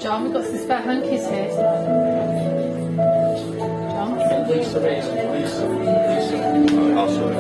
John, we've got some spare hankies here. John? I'll show you.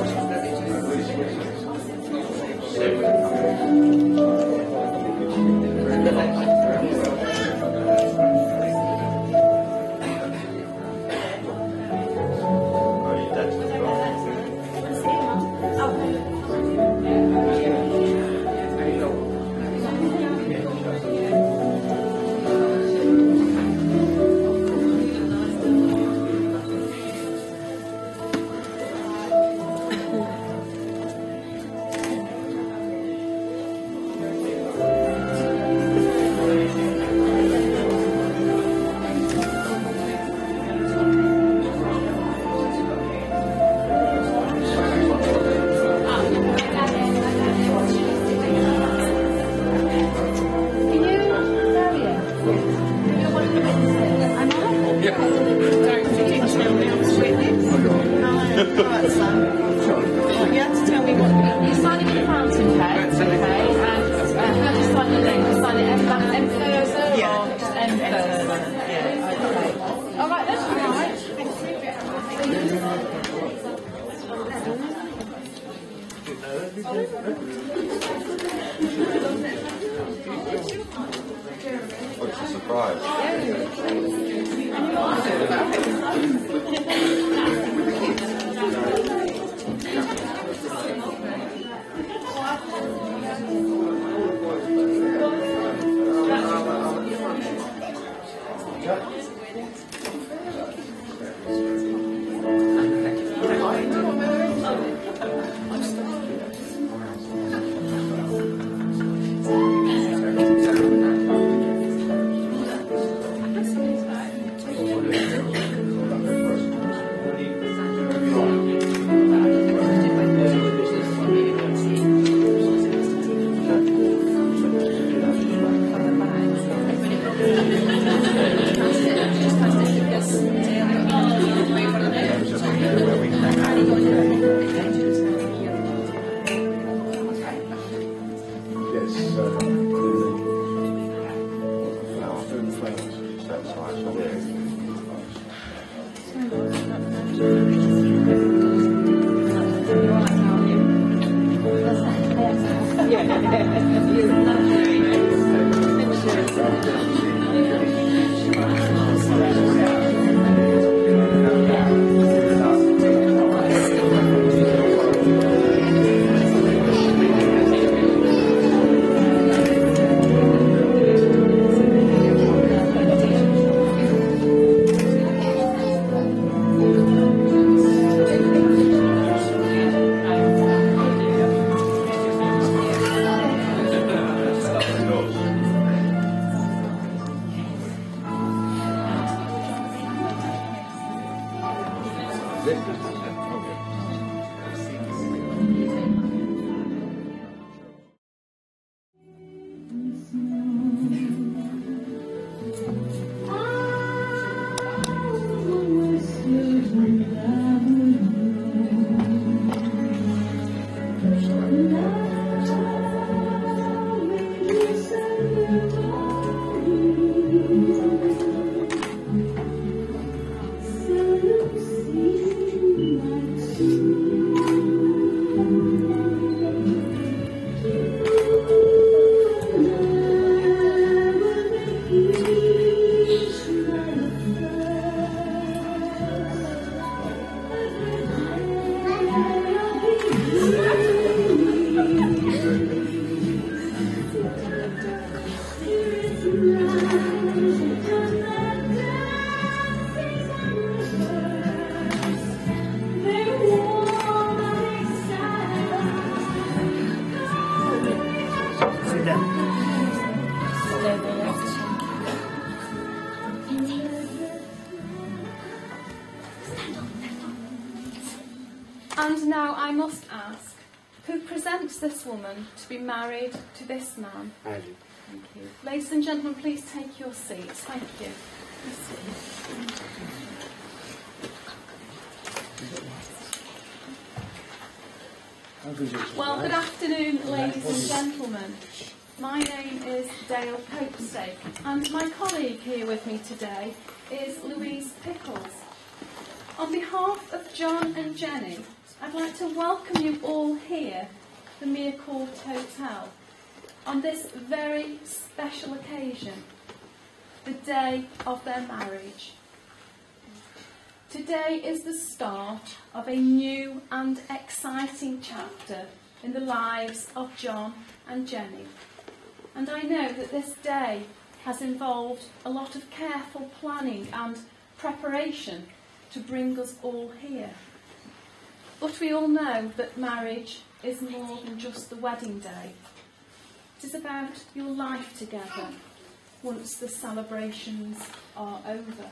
What's the surprise? And now I must ask, who presents this woman to be married to this man? I do. Thank you. Ladies and gentlemen, please take your seats. Thank you. Well, good afternoon, ladies and gentlemen. My name is Dale Copeson. Fantastic. And my colleague here with me today is Louise Pickles. On behalf of John and Jenny, I'd like to welcome you all here, the Mere Court Hotel, on this very special occasion, the day of their marriage. Today is the start of a new and exciting chapter in the lives of John and Jenny. And I know that this day has involved a lot of careful planning and preparation to bring us all here. But we all know that marriage is more than just the wedding day. It is about your life together once the celebrations are over.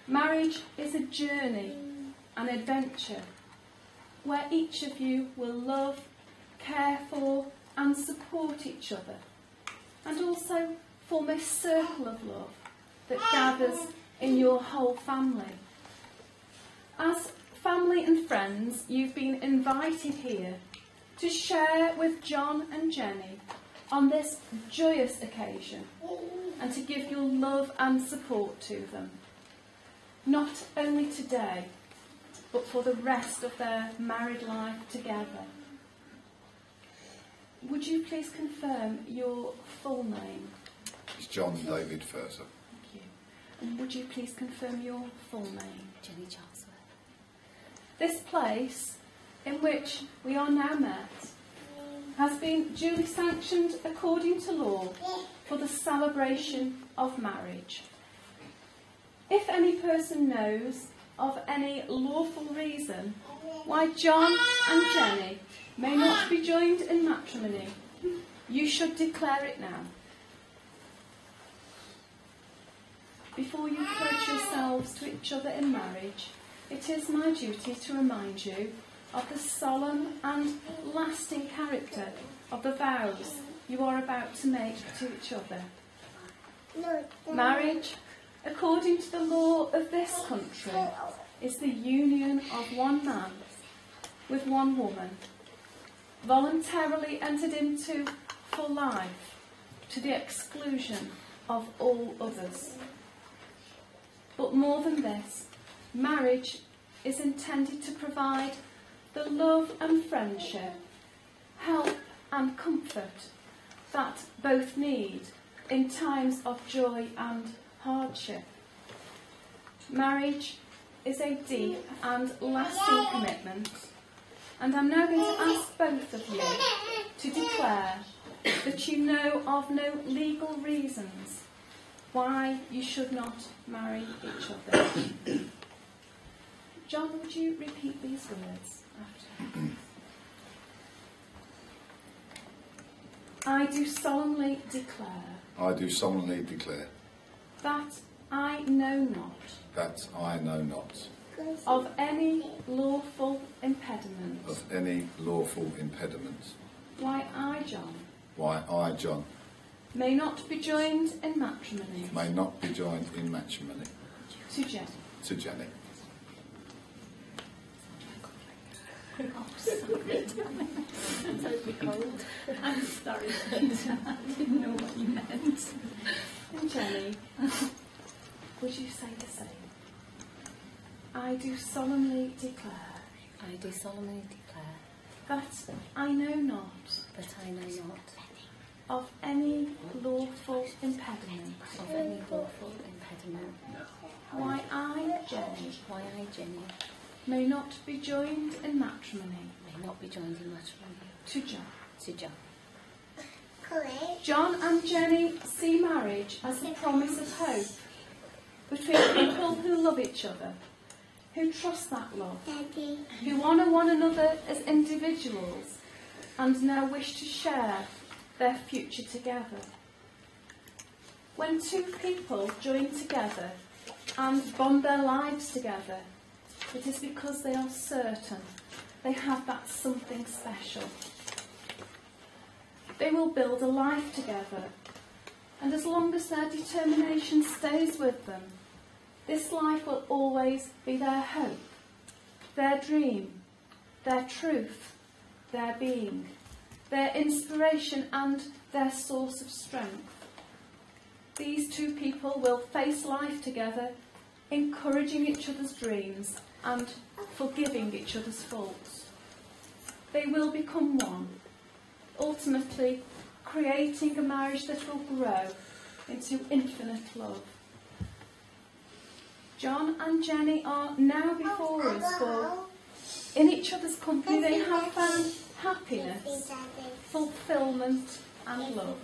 Marriage is a journey, an adventure, where each of you will love, care for and support each other, and also form a circle of love that gathers in your whole family. As family and friends, you've been invited here to share with John and Jenny on this joyous occasion and to give your love and support to them. Not only today, but for the rest of their married life together. Would you please confirm your full name? It's John David Furser. Thank you. And would you please confirm your full name? Jennie Charlesworth. This place in which we are now met has been duly sanctioned according to law for the celebration of marriage. If any person knows of any lawful reason why John and Jenny may not be joined in matrimony, you should declare it now. Before you pledge yourselves to each other in marriage, it is my duty to remind you of the solemn and lasting character of the vows you are about to make to each other. Marriage, according to the law of this country, is the union of one man with one woman, voluntarily entered into for life, to the exclusion of all others. But more than this, marriage is intended to provide the love and friendship, help and comfort that both need in times of joy and hardship. Marriage is a deep and lasting commitment, and I'm now going to ask both of you to declare that you know of no legal reasons why you should not marry each other. John, would you repeat these words after me? I do solemnly declare. I do solemnly declare. That I know not. That I know not. Of any lawful impediment. Of any lawful impediment. Why I, John. Why I, John. May not be joined in matrimony. May not be joined in matrimony. To Jenny. To Jenny. Oh, sorry. It's totally cold. I'm sorry. I didn't know what you meant. And Jenny, would you say the same? I do solemnly declare. I do solemnly declare. That I know not. That I know not. Of any lawful impediment. Of any lawful impediment. Why I, Jenny. Why I, Jennie. May not be joined in matrimony. May not be joined in matrimony. To John. To John. John and Jenny see marriage as the promise of hope between people who love each other, who trust that love, who honour one another as individuals and now wish to share their future together. When two people join together and bond their lives together, it is because they are certain they have that something special. They will build a life together, and as long as their determination stays with them, this life will always be their hope, their dream, their truth, their being, their inspiration and their source of strength. These two people will face life together, encouraging each other's dreams and forgiving each other's faults. They will become one, ultimately creating a marriage that will grow into infinite love. John and Jennie are now before us, for in each other's company they have found happiness, fulfilment and love.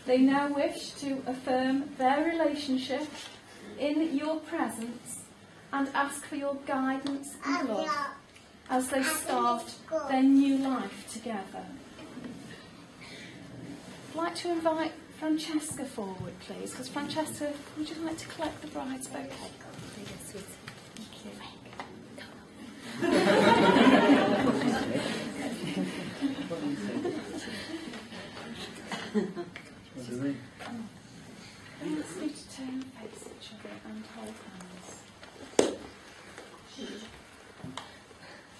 They now wish to affirm their relationship in your presence and ask for your guidance and love as they start their new life together. I'd like to invite Francesca forward, please, because Francesca, would you like to collect the bride's bouquet? Thank you. Let's need to turn and face each other and hold hands.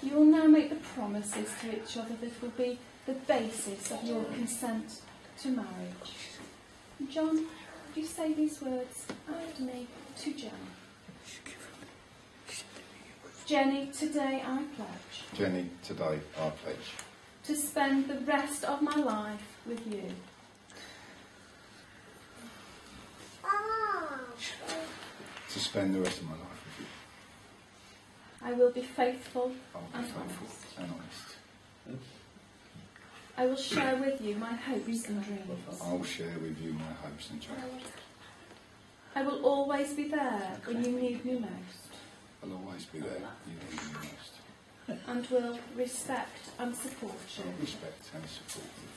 You will now make the promises to each other that will be the basis of your consent to marriage. John, would you say these words after me to Jennie? Jennie, today I pledge. Jennie, today I pledge. To spend the rest of my life with you. To spend the rest of my life with you. I will be faithful I'll be faithful and honest. I will share with you my hopes and dreams. I'll share with you my hopes and dreams. I will always be there when you need me most. I'll always be there when you need me most. And will respect and support you. I'll respect and support you.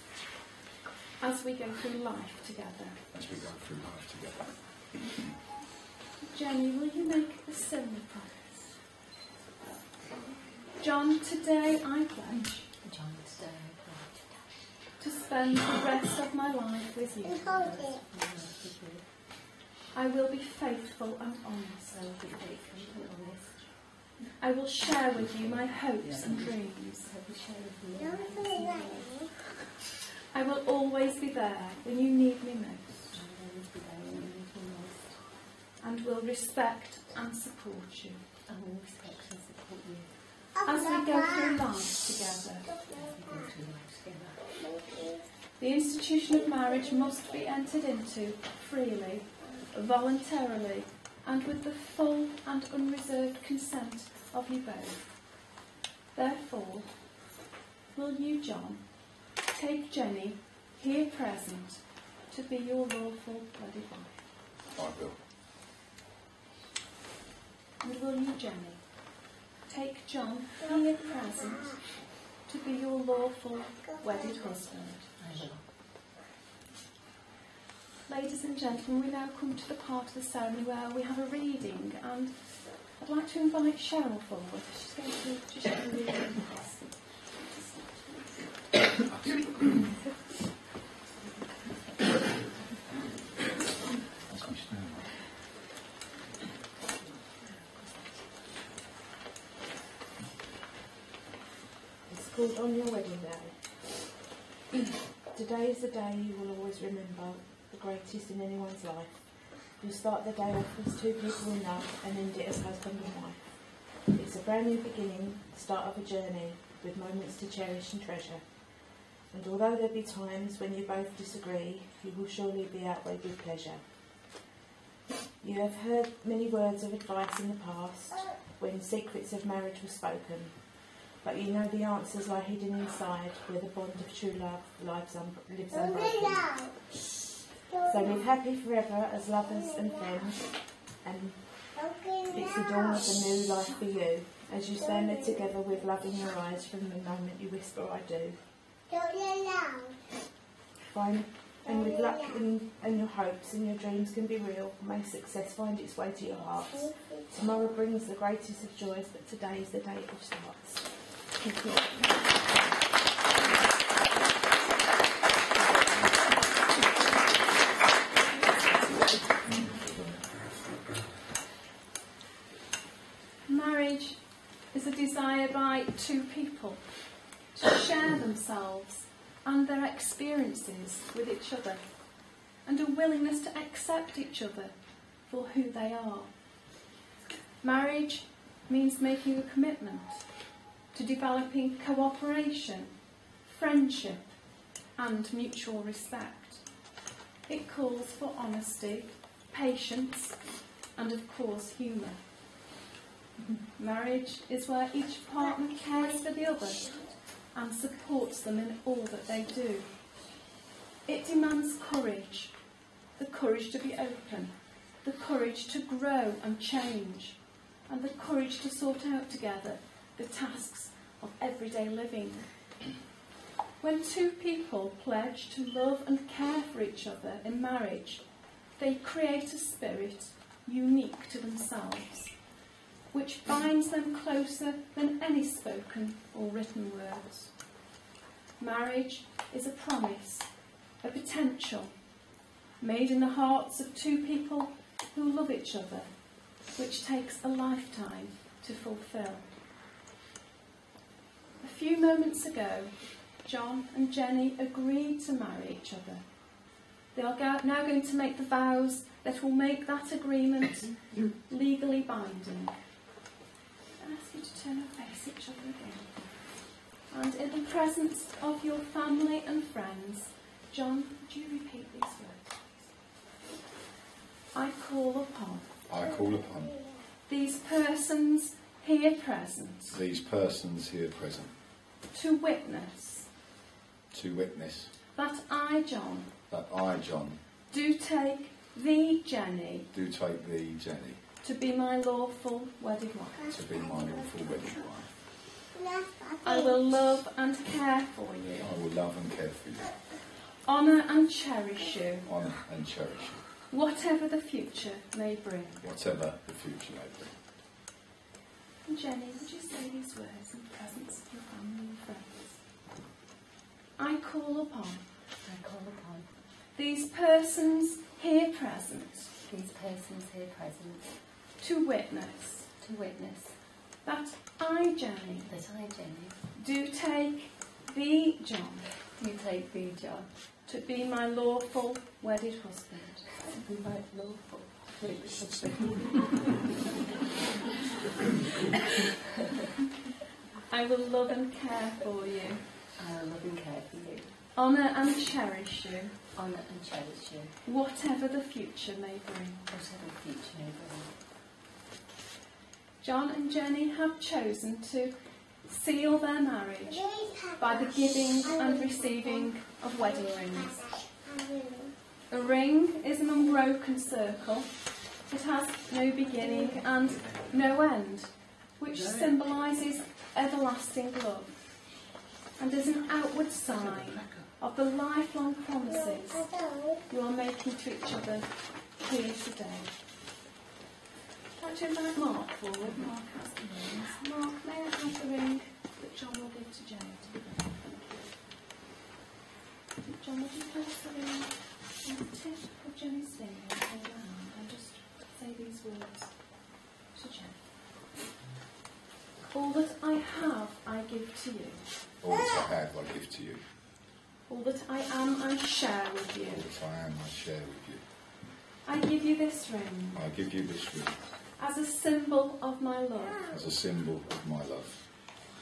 As we go through life together. As we go through life together. Jennie, will you make a similar promise? John, today I pledge. John, today I pledge. To spend the rest of my life with you. I will be faithful and honest. I will be faithful and honest. I will share with you my hopes and dreams. I will share with you my hopes and dreams. I will always be there when you need me most. I will always be there when you need me most. And will respect and support you. I will respect and support you. As we go through life together. As we go through life together. The institution of marriage must be entered into freely, voluntarily, and with the full and unreserved consent of you both. Therefore, will you, John, take Jennie, here present, to be your lawful wedded wife? I will. And will you, Jennie, take John, here present, to be your lawful wedded husband? I will. Ladies and gentlemen, we now come to the part of the ceremony where we have a reading, and I'd like to invite Cheryl forward. She's going to just share a reading. It's called On Your Wedding Day. Today is the day you will always remember, the greatest in anyone's life. You start the day off as two people in love and end it as husband and wife. It's a brand new beginning, the start of a journey, with moments to cherish and treasure. And although there'll be times when you both disagree, you will surely be outweighed with pleasure. You have heard many words of advice in the past, when secrets of marriage were spoken. But you know the answers lie hidden inside, where the bond of true love lives unbroken. So live happy forever as lovers and friends, and it's the dawn of a new life for you, as you stand there together with love in your eyes from the moment you whisper I do. Fine, and with luck and your hopes and your dreams can be real, may success find its way to your hearts. Tomorrow brings the greatest of joys, but today is the day it starts. Thank you. Marriage is a desire by two people to share themselves and their experiences with each other. and a willingness to accept each other for who they are. Marriage means making a commitment to developing cooperation, friendship and mutual respect. It calls for honesty, patience and of course humour. Marriage is where each partner cares for the other and supports them in all that they do. It demands courage, the courage to be open, the courage to grow and change, and the courage to sort out together the tasks of everyday living. When two people pledge to love and care for each other in marriage, they create a spirit unique to themselves, which binds them closer than any spoken or written words. Marriage is a promise, a potential, made in the hearts of two people who love each other, which takes a lifetime to fulfil. A few moments ago, John and Jennie agreed to marry each other. They are now going to make the vows that will make that agreement legally binding. I ask you to turn and face each other again. And in the presence of your family and friends, John, would you repeat these words, please? I call upon. I call upon. These persons here present. These persons here present. To witness. To witness. That I, John. That I, John. Do take thee, Jennie. Do take thee, Jennie. To be my lawful wedded wife. To be my lawful wedded wife. I will love and care for you. I will love and care for you. Honour and cherish you. Honour and cherish you. Whatever the future may bring. Whatever the future may bring. And Jennie, would you say these words in the presence of your family and friends? I call upon. I call upon. These persons here present. These persons here present. To witness. To witness. That I, Jennie. That I, Jennie. Do take thee, John. Do take thee, John. To be my lawful wedded husband. To be my lawful wedded husband. I will love and care for you. I will love and care for you. Honour and cherish you. Honour and cherish you. Whatever the future may bring. Whatever the future may bring. John and Jennie have chosen to seal their marriage by the giving and receiving of wedding rings. A ring is an unbroken circle. It has no beginning and no end, which symbolises everlasting love and is an outward sign of the lifelong promises you are making to each other here today. I'd like to invite Mark forward. Mark has the rings. Mark, may I have the ring that John will give to Jennie? John, would you place the ring on the tip of Jennie's finger and hold her hand and just say these words to Jennie? All that I have, I give to you. All that I have, I give to you. All that I am, I share with you. All that I am, I share with you. I give you this ring I give you this ring as a symbol of my love. as a symbol of my love.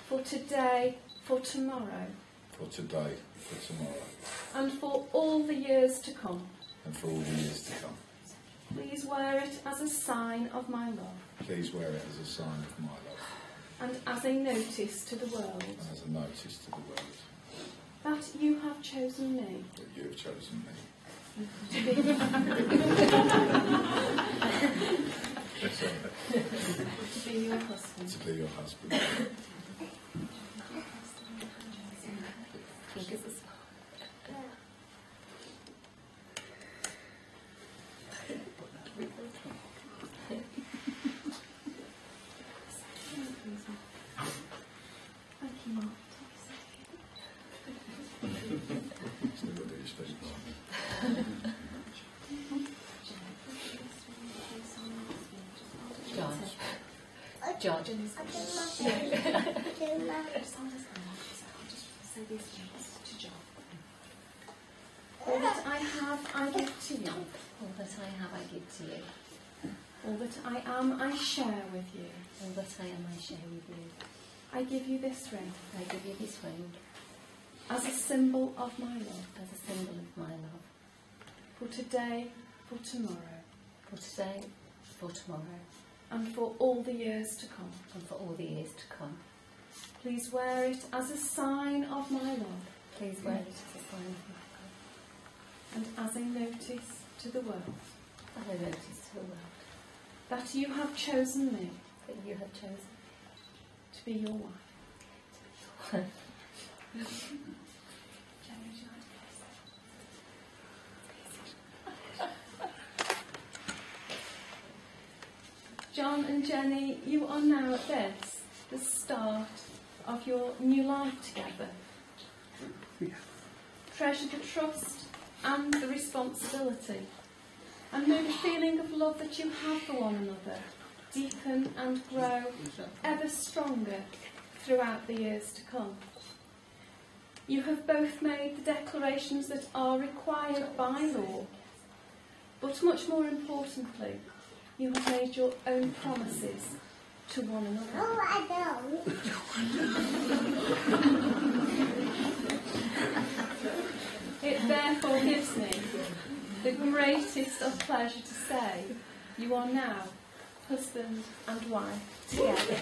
For today, for tomorrow, For today, for tomorrow, and for all the years to come. and for all the years to come. Please wear it as a sign of my love Please wear it as a sign of my love and as a notice to the world and as a notice to the world that you have chosen me that you have chosen me. to be, to be your husband. To be your husband. Thank you, Mark. Still got to do your speech. John. John. Say these things to John. All that I I have, I give to you. All that I have, I give to you. All that I am, I share with you. All that I am, I share with you. I give you this ring I give you this ring as a symbol of my love. as a symbol of my love. For today, for tomorrow, For today, for tomorrow, and for all the years to come. and for all the years to come. Please wear it as a sign of my love Please wear it as a sign of my and as a notice to the world love. And a notice to the world that you have chosen me that you have chosen to be your wife. to be your wife. Jennie, would you like to John and Jennie, you are now at this, the start of your new life together. Treasure the trust and the responsibility, and may the feeling of love that you have for one another deepen and grow ever stronger throughout the years to come. You have both made the declarations that are required by law, but much more importantly, you have made your own promises to one another. Oh, I It therefore gives me the greatest of pleasure to say you are now husband and wife together.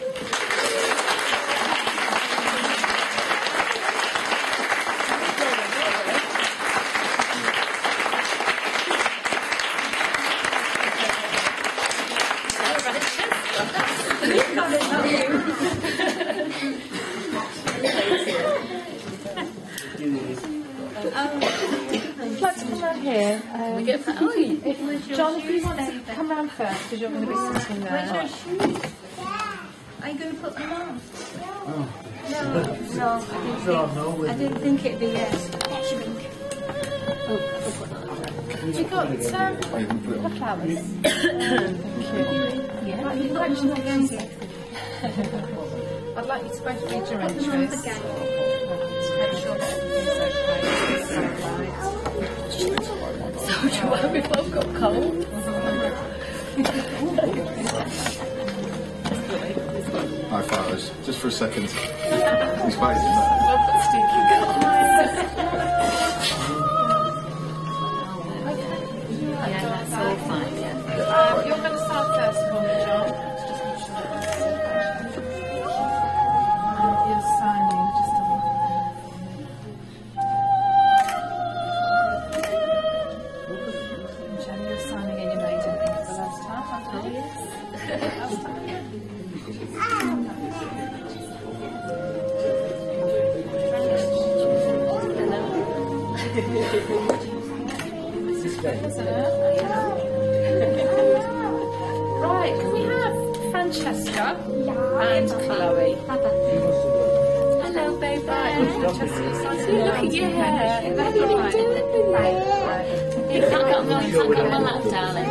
I'd like to come round here. John, if you want to come round first, because you're going to be sitting there. Where's your shoes? Are you going to put them on? No, I didn't think it'd be yes. You got the flowers? Yeah. Right, you got some against it. I'd like you to both read your entries. Make sure that So, we've both got cold. High fives, just for a second. He's waiting. I've got stinky cold. Yeah, that's all fine, yeah. you're going to start first for me, John. You're signing just a minute. Jennie, you're signing in your maiden ring for the last time, aren't you? Yes. Last time. Right, can we have Francesca and Chloe? Hello, baby. Look at your hair. What are you doing? You can't get on my lap, darling.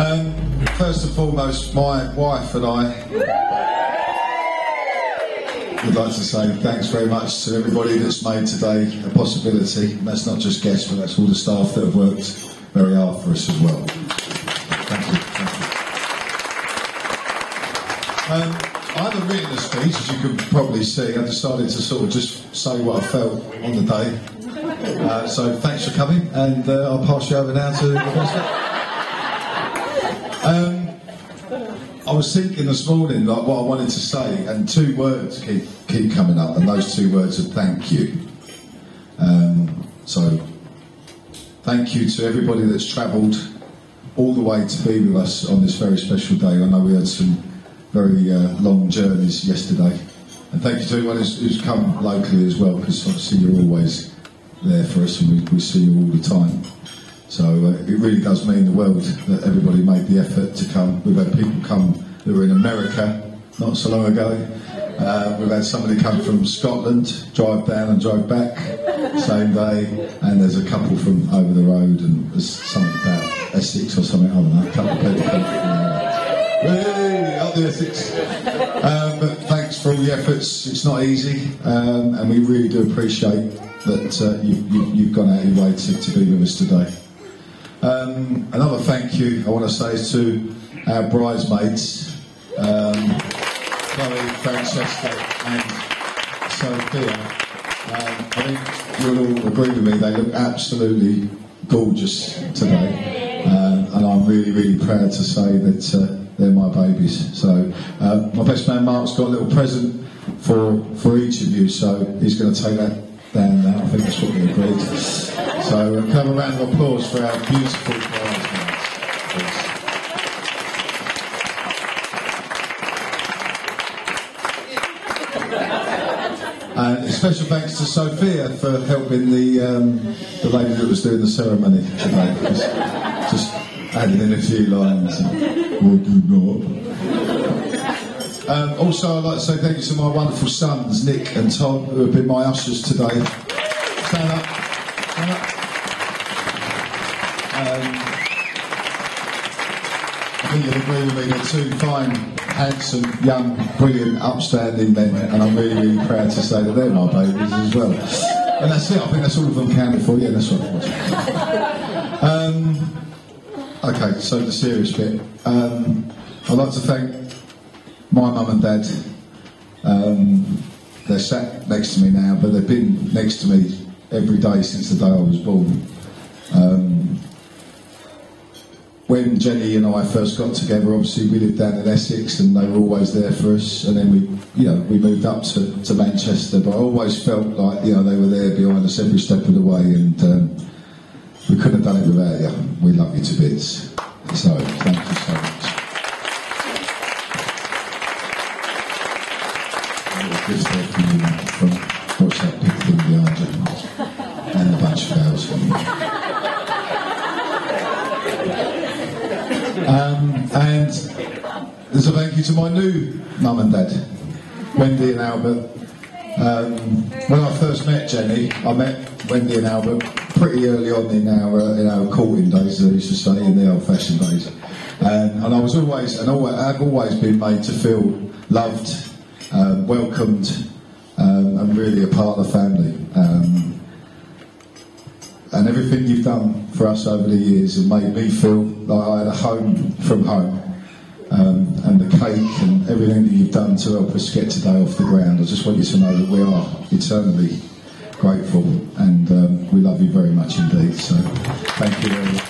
First and foremost, my wife and I would like to say thanks very much to everybody that's made today a possibility. And that's not just guests, but that's all the staff that have worked very hard for us as well. Thank you. I haven't written a speech, as you can probably see. I decided to sort of just say what I felt on the day. So thanks for coming, and I'll pass you over now to the Professor. I was thinking this morning like what I wanted to say, and two words keep coming up, and those two words are thank you. So thank you to everybody that's travelled all the way to be with us on this very special day. I know we had some very long journeys yesterday, and thank you to everyone who's come locally as well, because obviously you're always there for us, and we see you all the time. So it really does mean the world that everybody made the effort to come. We've had people come who were in America not so long ago. We've had somebody come from Scotland, drive down and drive back, same day. And there's a couple from over the road, and there's something about Essex or something, I don't know, a couple of people come hey, up the Essex. But thanks for all the efforts. It's not easy, and we really do appreciate that you've gone out of your way to be with us today. Another thank you I want to say is to our bridesmaids, Chloe, Francesca and Sophia. I think you'll all agree with me, they look absolutely gorgeous today, and I'm really, really proud to say that they're my babies. So my best man Mark's got a little present for each of you, so he's going to take that down now. I think that's what we agreed. So have a round of applause for our beautiful bridesmaids. And a special thanks to Sophia for helping the lady that was doing the ceremony today. Just adding in a few lines. Would you not? Also, I'd like to say thank you to my wonderful sons, Nick and Tom, who have been my ushers today. Stand up. Stand up. I think you'll agree with me, they're two fine, handsome, young, brilliant, upstanding men, and I'm really, really proud to say that they're my babies as well. And that's it, I think that's all of them counted for. Yeah, that's right. Okay, so the serious bit. I'd like to thank my mum and dad. They're sat next to me now, but they've been next to me every day since the day I was born. When Jennie and I first got together, obviously we lived down in Essex, and they were always there for us. And then we moved up to Manchester, but I always felt like they were there behind us every step of the way, and we couldn't have done it without you. We love you to bits. So thank you so much. From what's that big thing behind you, and a bunch of girls. And there's a thank you to my new mum and dad, Wendy and Albert. When I first met Jennie, I met Wendy and Albert pretty early on in our courting days, as I used to say, in the old-fashioned days. And I've always been made to feel loved, welcomed, and really a part of the family. And everything you've done for us over the years has made me feel like I had a home from home. And the cake and everything that you've done to help us get today off the ground, I just want you to know that we are eternally grateful, and we love you very much indeed. So thank you very much.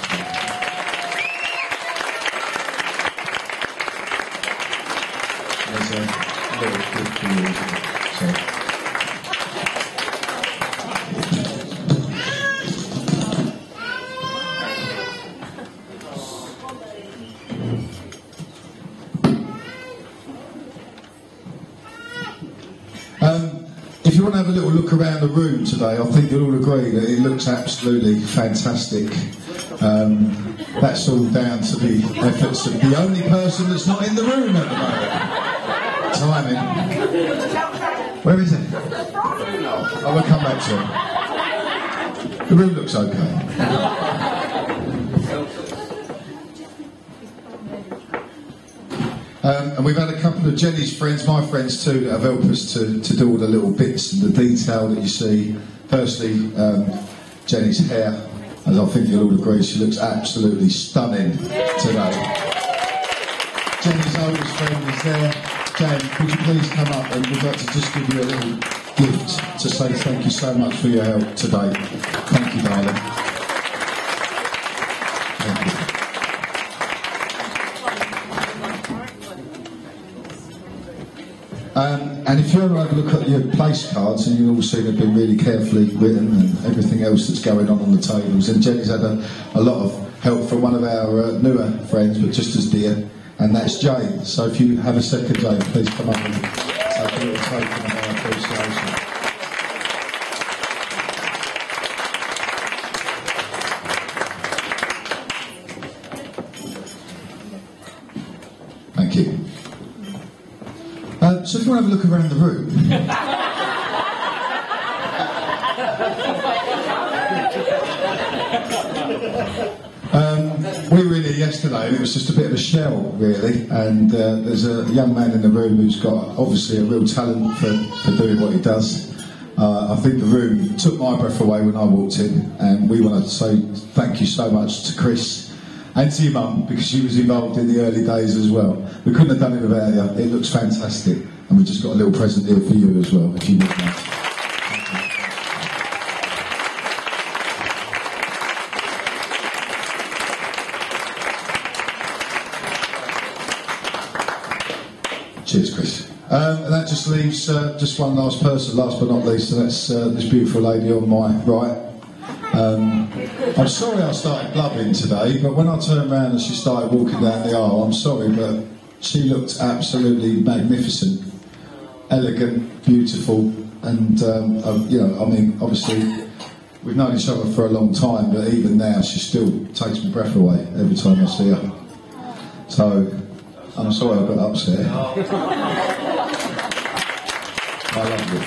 There's a little gift for you. So. If you want to have a little look around the room today, I think you'll all agree that it looks absolutely fantastic. That's all down to the efforts of the only person that's not in the room at the moment. Timing. Where is it? I will come back to it. The room looks okay. And we've had a couple of Jenny's friends, my friends too, that have helped us to do all the little bits and the detail that you see. Firstly, Jenny's hair, as I think you'll all agree, she looks absolutely stunning today. Jenny's oldest friend is there. Jen, could you please come up, and we'd like to just give you a little gift to say thank you so much for your help today. Thank you, darling. Thank you. And if you ever have a look at your place cards, and you'll all see they've been really carefully written and everything else that's going on the tables. And Jenny's had a lot of help from one of our newer friends, but just as dear, and that's Jane. So if you have a second, Jane, please come up and take a little token of our appreciation. Thank you. So if you want to have a look around the room. We were in here yesterday and it was just a bit of a shell, really, and there's a young man in the room who's got obviously a real talent for doing what he does. I think the room took my breath away when I walked in, and we want to say thank you so much to Chris and to your mum, because she was involved in the early days as well. We couldn't have done it without you. It looks fantastic, and we just got a little present here for you as well, if you would like. Cheers, Chris. And that just leaves just one last person, last but not least, and that's this beautiful lady on my right. I'm sorry I started blubbing today, but when I turned around and she started walking down the aisle, I'm sorry, but she looked absolutely magnificent, elegant, beautiful, and you know, I mean, obviously we've known each other for a long time, but even now she still takes my breath away every time I see her. So I'm sorry I got upset. I love you.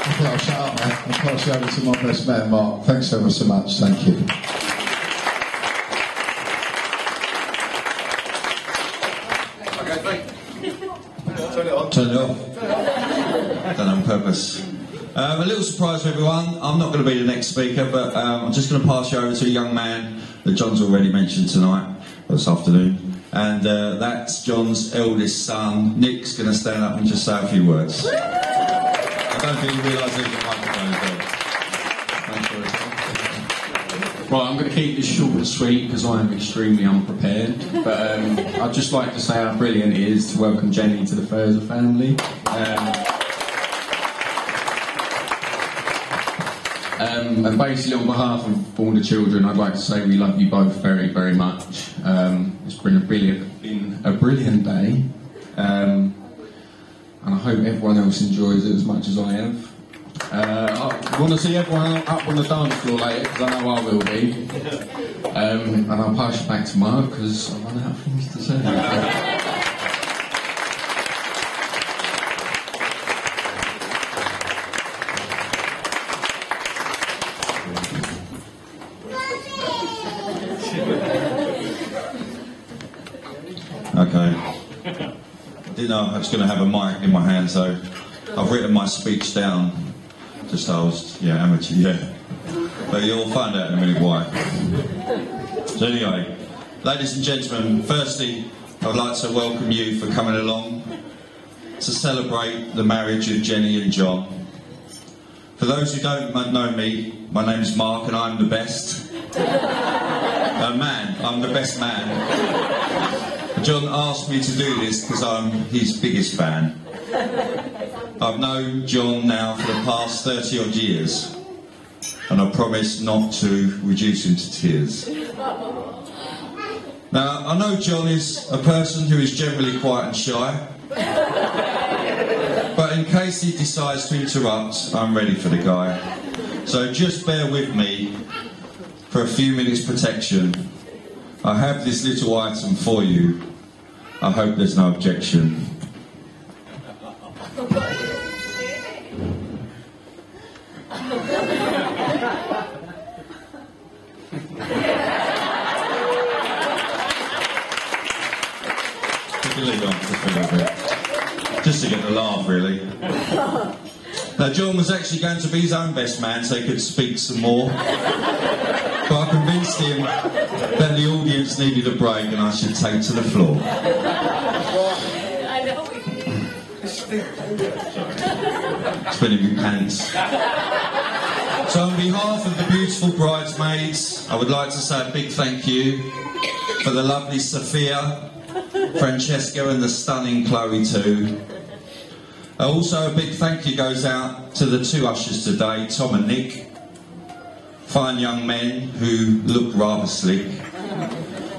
I think I'll shut up now. I'll pass you over to my best man, Mark. Thanks ever so much. Thank you. Turn it off. Done on purpose. A little surprise for everyone. I'm not going to be the next speaker, but I'm just going to pass you over to a young man that John's already mentioned tonight, or this afternoon. And that's John's eldest son. Nick's going to stand up and just say a few words. I don't think you realise there's a microphone there. Thanks for it. Right, I'm going to keep this short and sweet because I am extremely unprepared. But I'd just like to say how brilliant it is to welcome Jennie to the Further family. And basically, on behalf of all the children, I'd like to say we love you both very, very much. It's been a brilliant day, and I hope everyone else enjoys it as much as I have. I want to see everyone up on the dance floor later, because I know I will be. And I'll pass you back to Mark, because I run out of things to say. Okay. I didn't know I was going to have a mic in my hand, so I've written my speech down. Just so I was, amateur, But you'll find out in a minute why. So anyway, ladies and gentlemen, firstly, I'd like to welcome you for coming along to celebrate the marriage of Jennie and John. For those who don't know me, my name is Mark and I'm the best. I'm the best man. John asked me to do this because I'm his biggest fan. I've known John now for the past 30 odd years, and I promise not to reduce him to tears. Now, I know John is a person who is generally quiet and shy, but in case he decides to interrupt, I'm ready for the guy. So just bear with me for a few minutes protection. I have this little item for you. I hope there's no objection. can leave on for a little bit. Just to get the laugh, really. Now, John was actually going to be his own best man so he could speak some more. But I convinced him that the audience needed a break and I should take to the floor. I know. Spinning my pants. So on behalf of the beautiful bridesmaids, I would like to say a big thank you for the lovely Sophia, Francesca and the stunning Chloe too. Also a big thank you goes out to the two ushers today, Tom and Nick. Fine young men who look rather slick.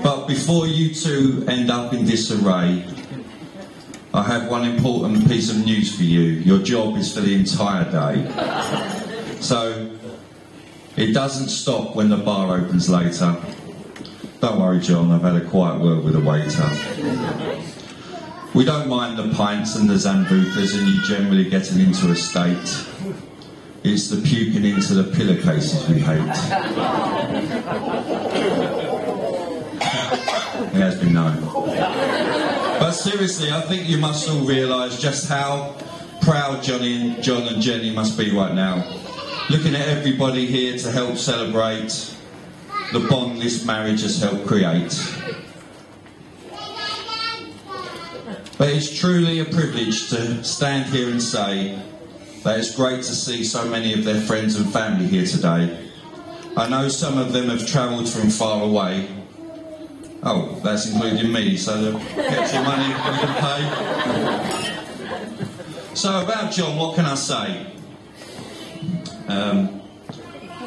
But before you two end up in disarray, I have one important piece of news for you. Your job is for the entire day. So, it doesn't stop when the bar opens later. Don't worry, John, I've had a quiet word with the waiter. We don't mind the pints and the Zambucas and you generally getting into a state. It's the puking into the pillowcases we hate. It has been known. But seriously, I think you must all realise just how proud John and Jennie must be right now. Looking at everybody here to help celebrate the bond this marriage has helped create. But it's truly a privilege to stand here and say that it's great to see so many of their friends and family here today. I know some of them have travelled from far away. Oh, that's including me, so the petrol money we can pay. So about John, what can I say?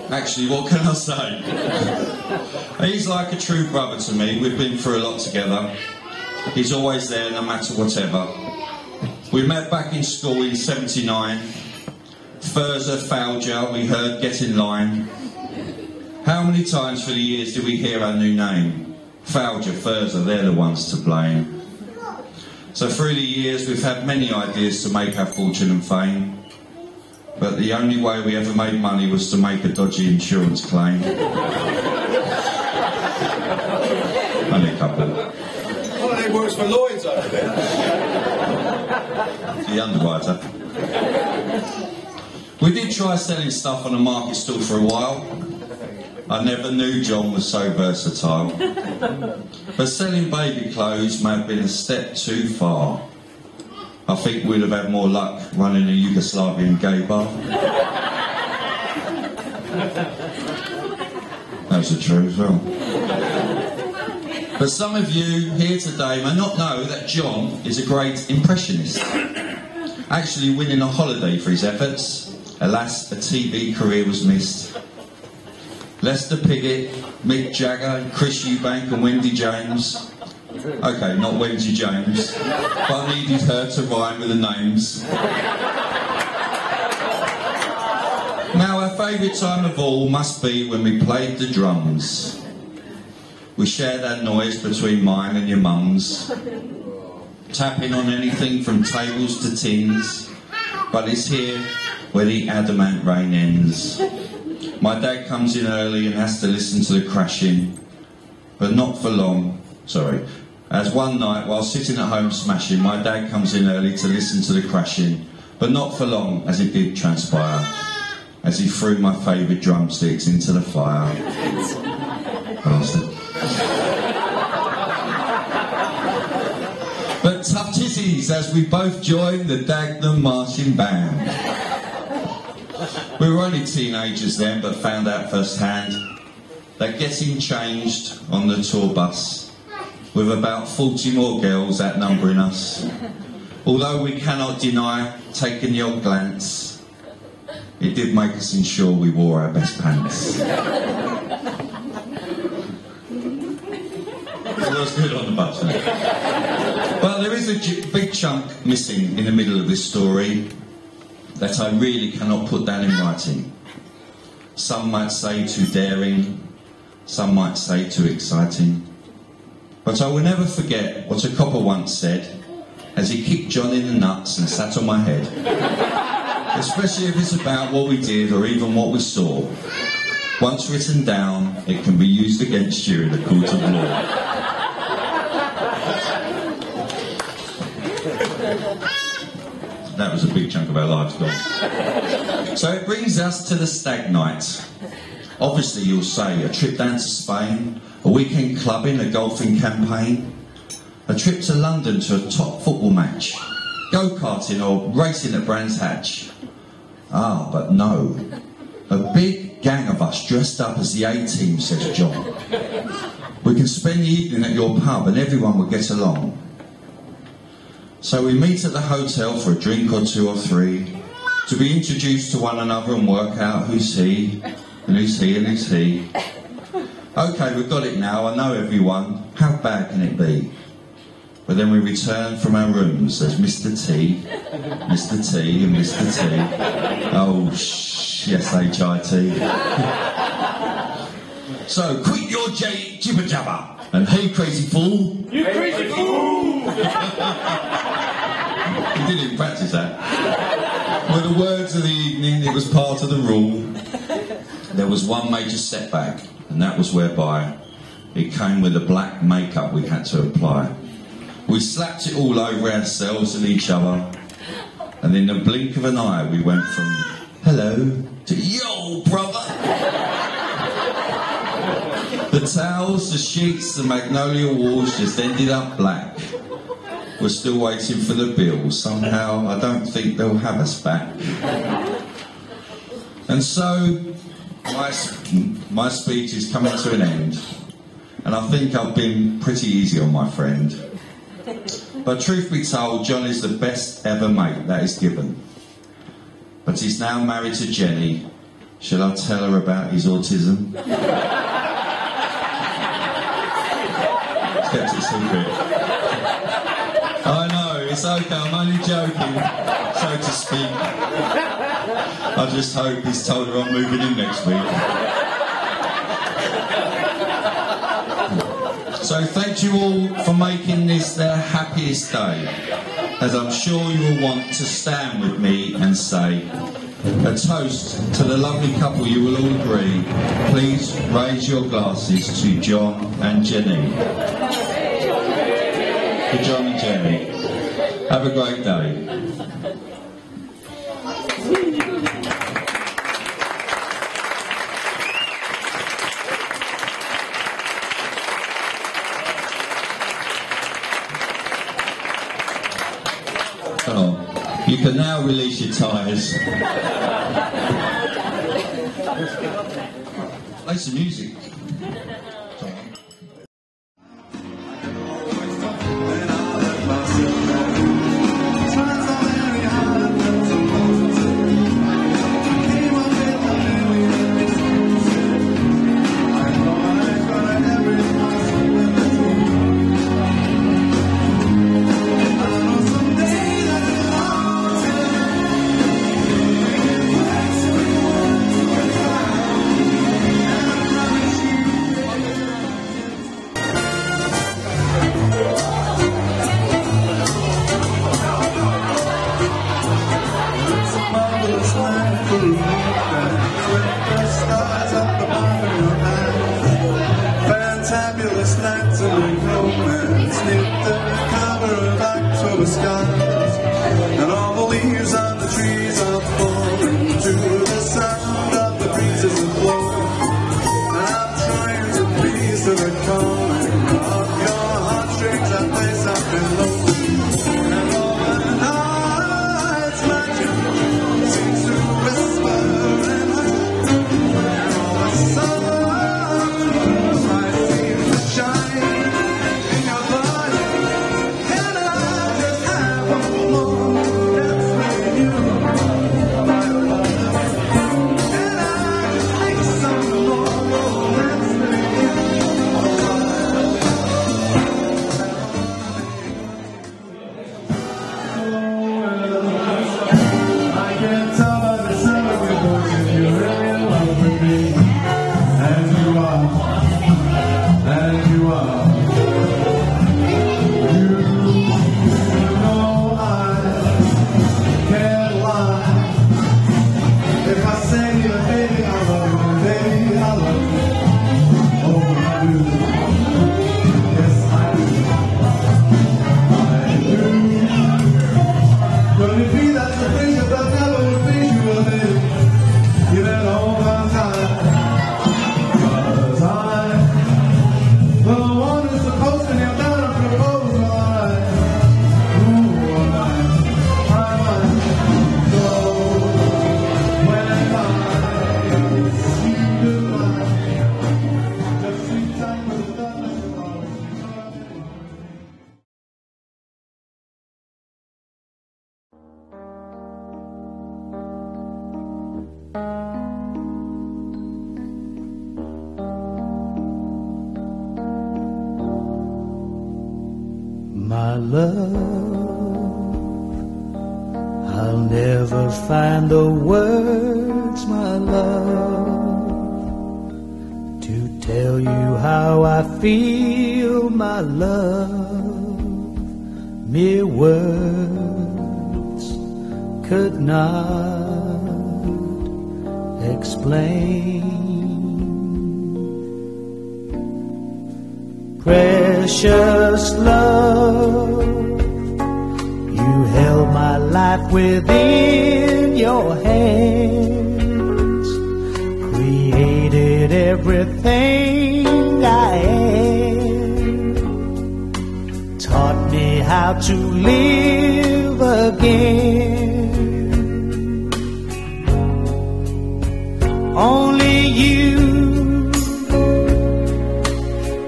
Actually, what can I say? He's like a true brother to me. We've been through a lot together. He's always there, no matter whatever. We met back in school in '79. Furza, Fauja, we heard Get in Line. How many times through the years did we hear our new name? Fauja, Furza, they're the ones to blame. So through the years we've had many ideas to make our fortune and fame. But the only way we ever made money was to make a dodgy insurance claim. Only a couple. One of them works for Lloyd's over there. The underwriter. We did try selling stuff on a market stall for a while. I never knew John was so versatile. But selling baby clothes may have been a step too far. I think we'd have had more luck running a Yugoslavian gay bar. Those are true as well. But some of you here today may not know that John is a great impressionist. Actually winning a holiday for his efforts. Alas, a TV career was missed. Lester Piggott, Mick Jagger, Chris Eubank and Wendy James. Okay, not Wendy James, but I needed her to rhyme with the names. Now, our favourite time of all must be when we played the drums. We shared our noise between mine and your mum's, tapping on anything from tables to tins, but it's here where the adamant rain ends. My dad comes in early and has to listen to the crashing, but not for long, sorry. As one night, while sitting at home smashing, my dad comes in early to listen to the crashing, but not for long, as it did transpire, as he threw my favourite drumsticks into the fire. Bastard. But tough titties as we both joined the Dagenham Marching Band. We were only teenagers then, but found out firsthand that getting changed on the tour bus, with about 40 more girls outnumbering us, although we cannot deny taking the odd glance, it did make us ensure we wore our best pants. It was good on the bus, wasn't it? But there is a big chunk missing in the middle of this story that I really cannot put down in writing. Some might say too daring, some might say too exciting. But I will never forget what a copper once said as he kicked John in the nuts and sat on my head. Especially if it's about what we did or even what we saw. Once written down, it can be used against you in the court of law. That was a big chunk of our lives gone. So it brings us to the stag night. Obviously, you'll say a trip down to Spain, a weekend clubbing, a golfing campaign, a trip to London to a top football match, go-karting or racing at Brands Hatch. Ah, but no. A big gang of us dressed up as the A-team, says John. We can spend the evening at your pub and everyone will get along. So we meet at the hotel for a drink or two or three, to be introduced to one another and work out who's he, and who's he, and who's he. OK, we've got it now, I know everyone. How bad can it be? But then we return from our rooms as Mr. T, Mr. T and Mr. T. Oh, yes, H-I-T. So, quit your jibber jabber. And hey, crazy fool. You crazy fool! He didn't even practice that. With the words of the evening, it was part of the rule. There was one major setback, and that was whereby it came with the black makeup we had to apply. We slapped it all over ourselves and each other, and in the blink of an eye we went from hello to yo, brother. The towels, the sheets, the magnolia walls just ended up black. We're still waiting for the bill. Somehow I don't think they'll have us back. And so my speech is coming to an end, and I think I've been pretty easy on my friend. But truth be told, John is the best ever mate, that is given. But he's now married to Jennie. Shall I tell her about his autism? Kept it secret. I know, it's okay, I'm only joking, so to speak. I just hope he's told her I'm moving in next week. So thank you all for making this their happiest day, as I'm sure you will want to stand with me and say a toast to the lovely couple you will all agree. Please raise your glasses to John and Jennie. For John and Jennie. Have a great day. Oh, you can now release your tyres. Play some music. Fantabulous nights of romance, neath the cover of October skies, and all the leaves on the trees are falling to the sound of the breezes that blow. And I'm trying to please to the calling of your heartstrings that place up below. And all the nights my tune seems to whisper and whisper, and all the sun shine in your body, and I just have a My love, I'll never find the words, my love, to tell you how I feel, my love. Mere words could not explain. Precious love, you held my life within your hands, created everything I am, taught me how to live again. Only you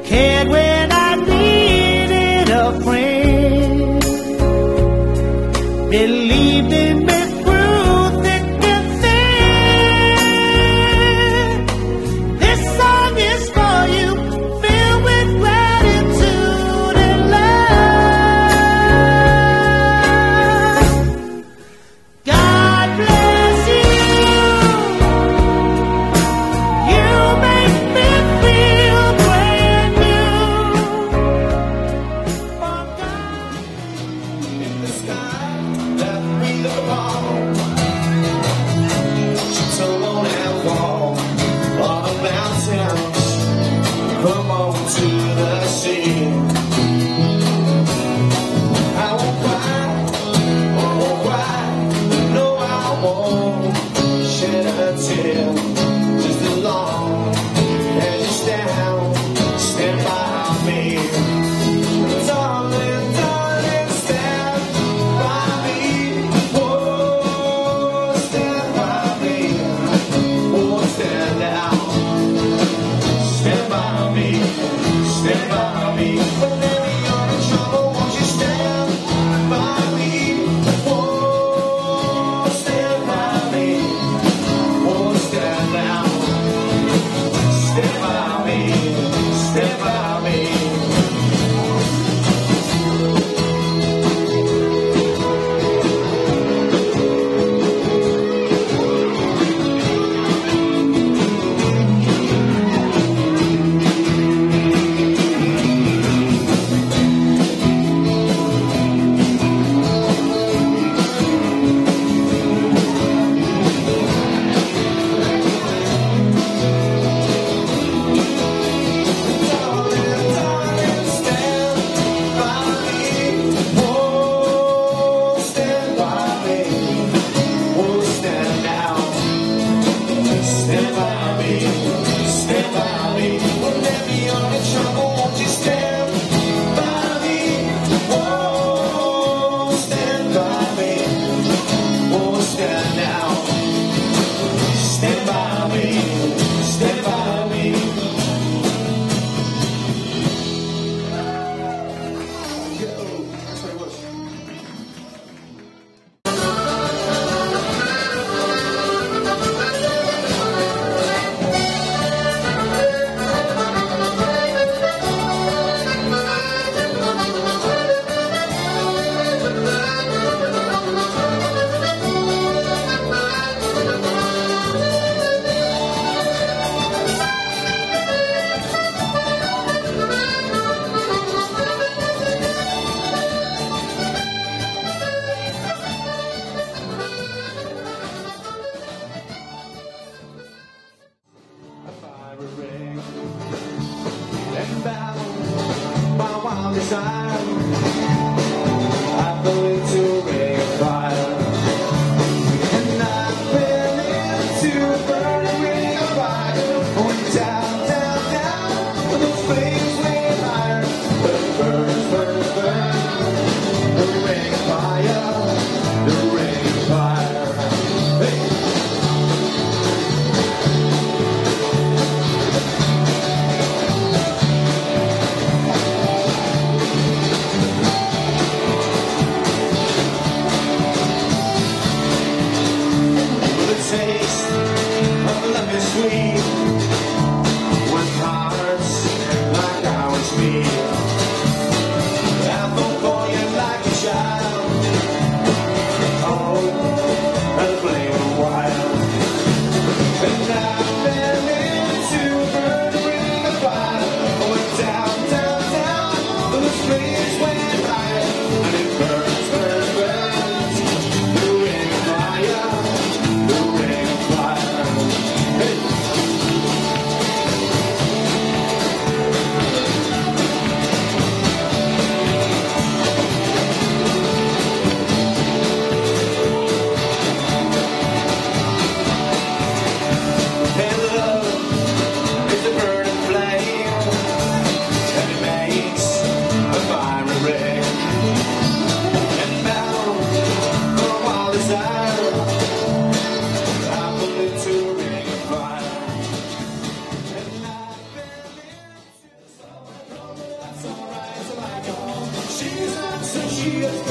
cared when I needed a friend, believed in me through thick and thin. This song is for you, filled with gratitude and love. God bless you. You make me feel brand new. In the sky, that we the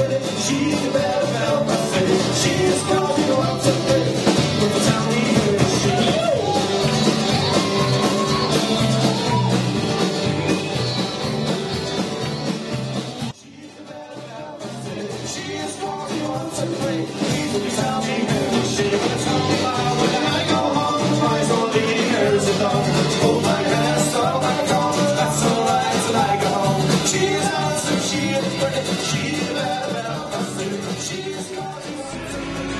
pretty, she's the belle of health. I say she's got you out to play. But tell me who is she? She's the belle of health. I say she's got you out to play. Please tell me who is she? But tell me why when I go home, twice all the years are done. Hold my hand, stop my tongue. That's all right till I go home. She's awesome, she is pretty, she's the belle of health. I say she's got you out to play.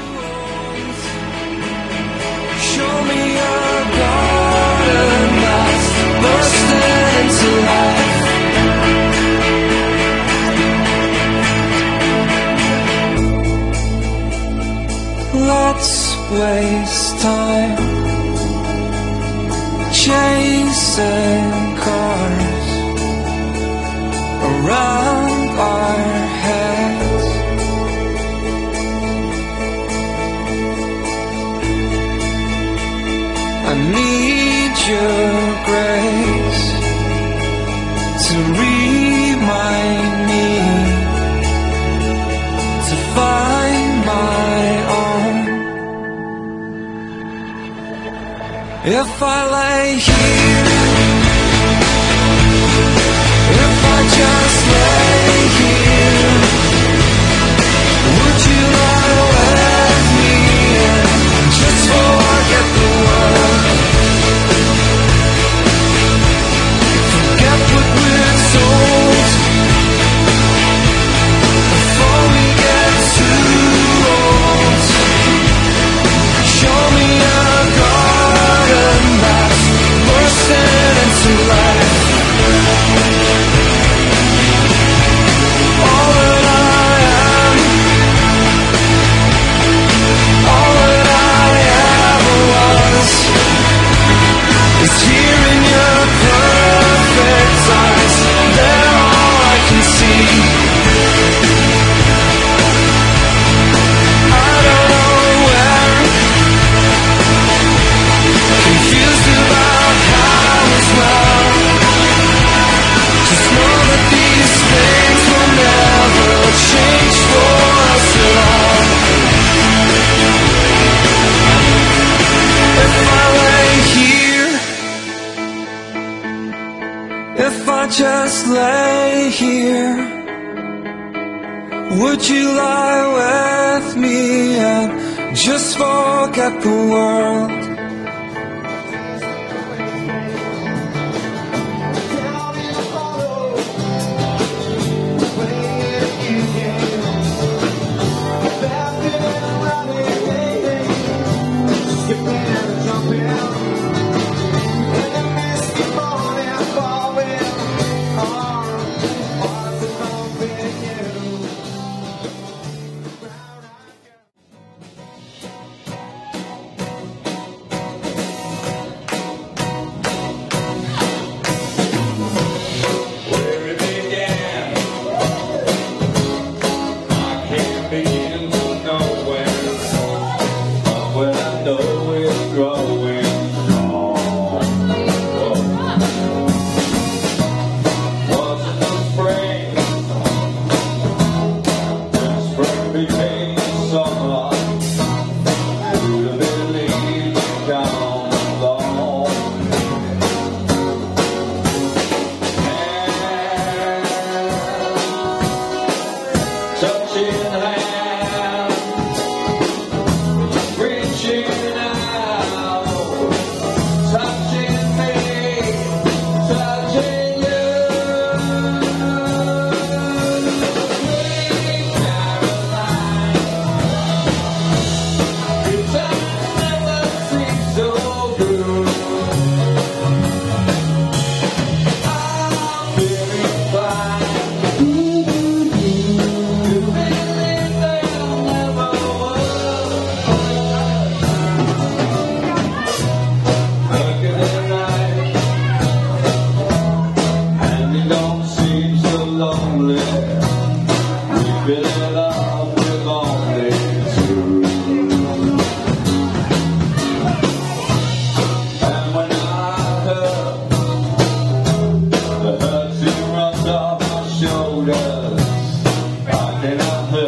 Show me a garden that's bursting into life. Let's waste time chasing cars around our heads. I need your grace to remind me to find my own. If I lay here, if I just lay here, would you lie with me and just forget the world? Forget what we're told before we get too old. Show me a garden that's bursting into life. All that I am, all that I ever was, is here in your perfect eyes. They're all I can see. I don't know where, confused about how as well. Just know that these things will never change for us at all. If I lay here, if I just lay here, would you lie with me and just forget the world? Down in the bottle, playing you game. Laughing and running, skipping and jumping. In the misty morning, falling on arms and bumping you. Brown-eyed girl. Where it began, I can't begin to know where, but when I know it's growing strong. Wasn't the spring, when spring became summer, who'd have believed it come along? Touching hands, reaching out, touching me, touching you. Sweet Caroline, your touch never seemed so good. I'm feeling fine. Shoulders, I cannot hurt.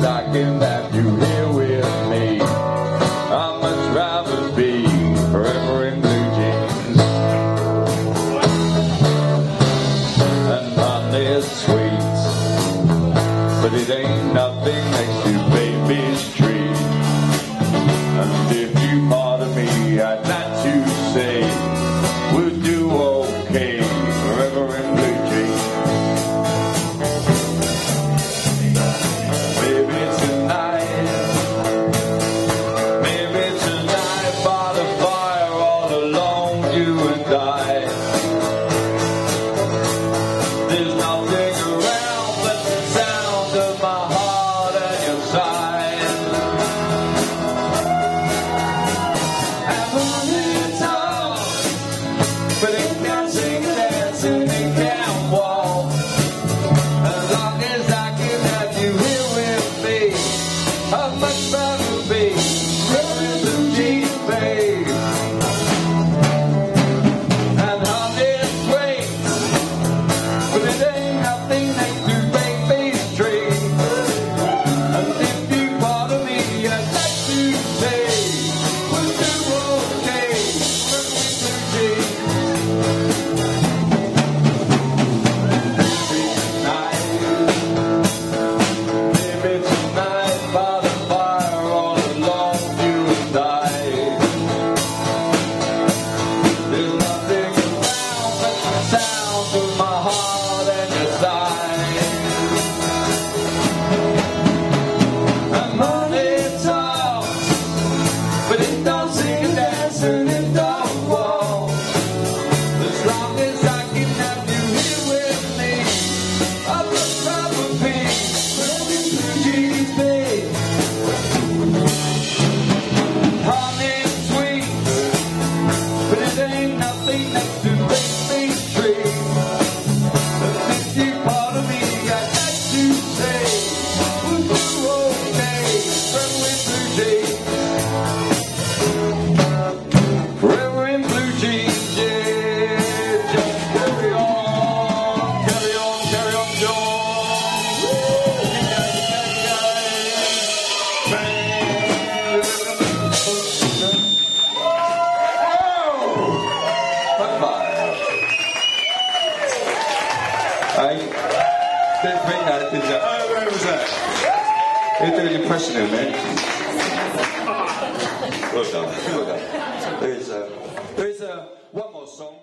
as I can have you here with me. I'd much rather be forever in blue jeans. And honey is sweet, but it ain't nothing next to baby's treat. And if you pardon me, I'd like to say we'll do okay forever in blue jeans. Maybe tonight by the fire all alone, you and I. There's nothing around but the sound of my heart and your sigh. Having a time, but it can't sing and dance and it can't walk. As long as I can have you here with me, I'd much rather be wearing blue jeans, babe. And honey is sweet, but it ain't nothing next to baby's dream. And if you pardon me, I'd like to say we'll do okay wearing blue jeans. Maybe tonight by the fire all alone, you and I. There's nothing around but the sound of my heart and your sigh. And money talks, but it don't sing and dance and it don't walk. As long as I can have you here with me, I'd much rather be wearing blue jeans, babe. Honey sweet, but it ain't nothing next to baby's dream. And if you pardon me, I'd like to say we'll do okay wearing blue jeans. Forever in blue jeans, yeah. Just carry on, carry on, carry on, John. Hey, didn't think that, did you? Oh, where was that? You're doing an impression of me. Well done, well done. There is one more song.